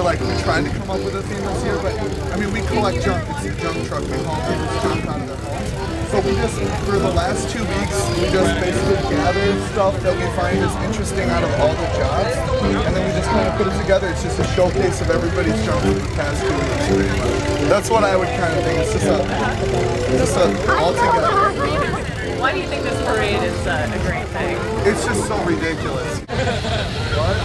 year, like we tried to come up with a theme this year, but I mean we collect junk. It's a junk truck. We haul people's junk out of their homes. So we just, for the last 2 weeks, we just basically gather stuff that we find is interesting out of all the jobs, and then we just kind of put it together. It's just a showcase of everybody's junk for the past 2 weeks. Pretty much. That's what I would kind of think. It's just a all together. Why do you think this parade is a great thing? It's just so ridiculous. What?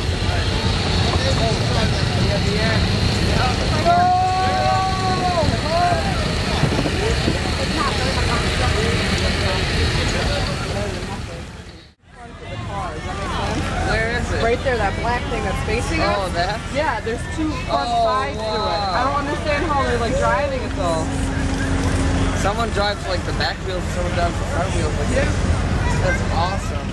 Where is it? Right there, that black thing that's facing us. Oh, that? Yeah, there's 2 front sides to it. I don't understand how they're like driving it though. Someone drives like the back wheels, someone drives the front wheels. Like, yeah. That's awesome.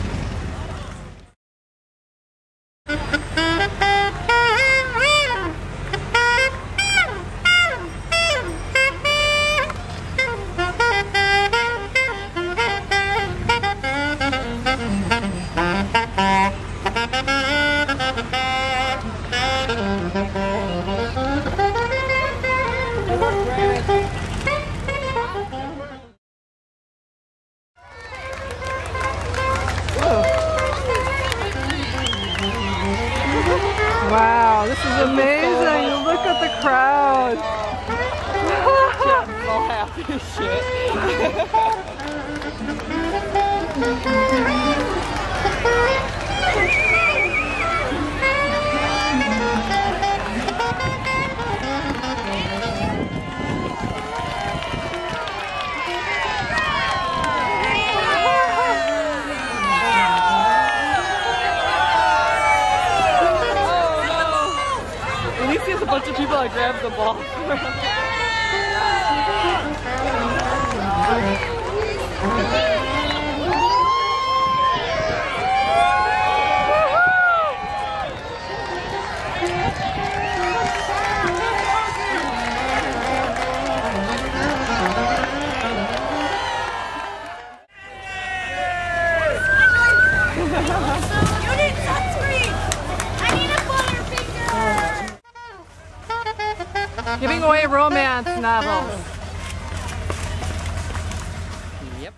Wow, this is amazing. Look at the crowd. I'm so happy as shit. A bunch of people that grab the ball. Giving away romance novels. Yep.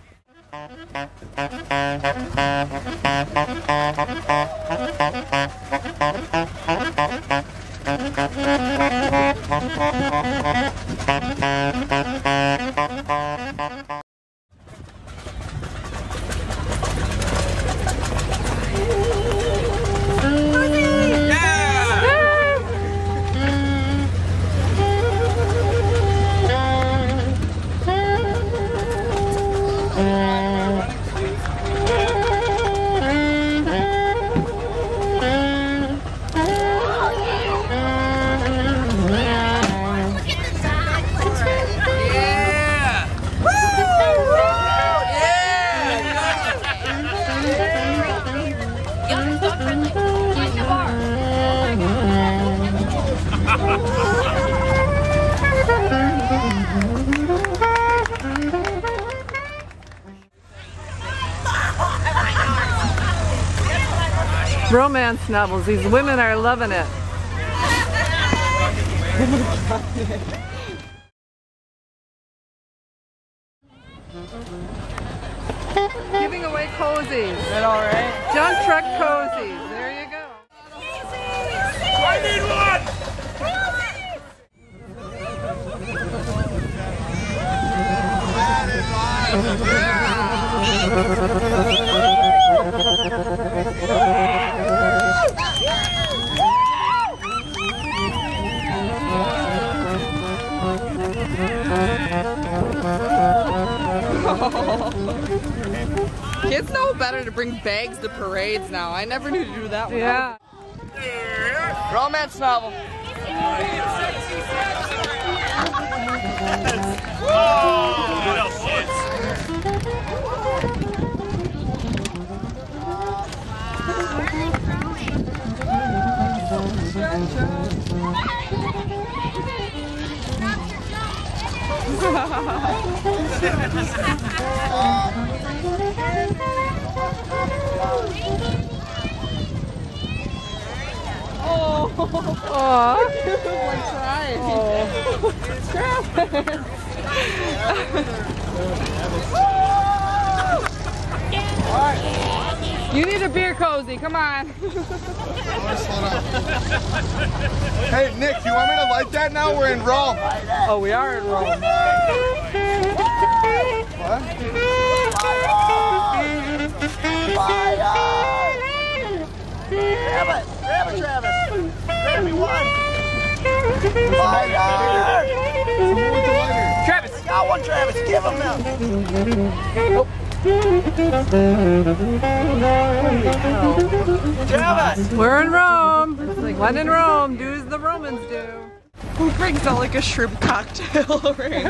Romance novels. These women are loving it. Giving away cozies. Is that alright? Junk truck cozies. There you go. I need one! Kids know better to bring bags to parades now. I never knew to do that one. Yeah. Romance novel. Oh, shit. Oh. Aw. Like trying. You need a beer cozy, come on. Hey, Nick, you want me to light that now? We're in Rome. Oh, we are in Rome. What? Grab it, Travis. Grab me one. Fire! Someone with the lighter. Travis, got one, Travis. Give him now. Travis! We're in Rome. When in Rome, do as the Romans do. Who brings out like a shrimp cocktail ring?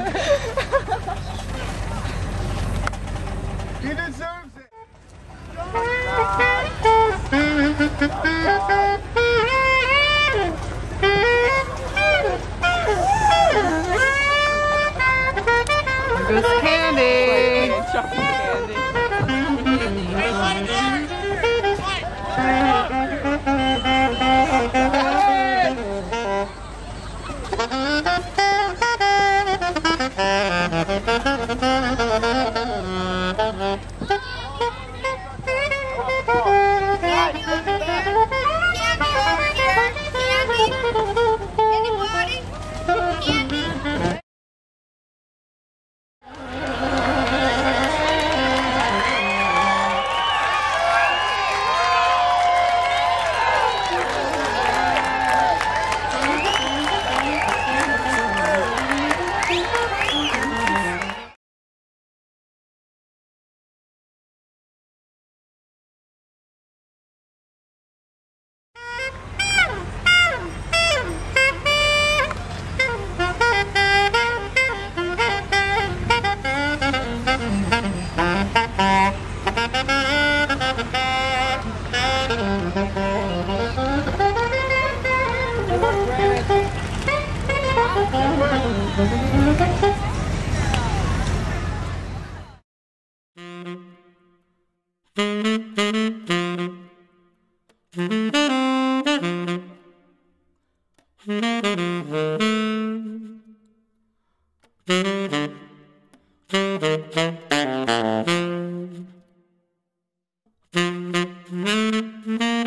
He deserves it. There goes candy. Chocolate candy. Mm-hmm.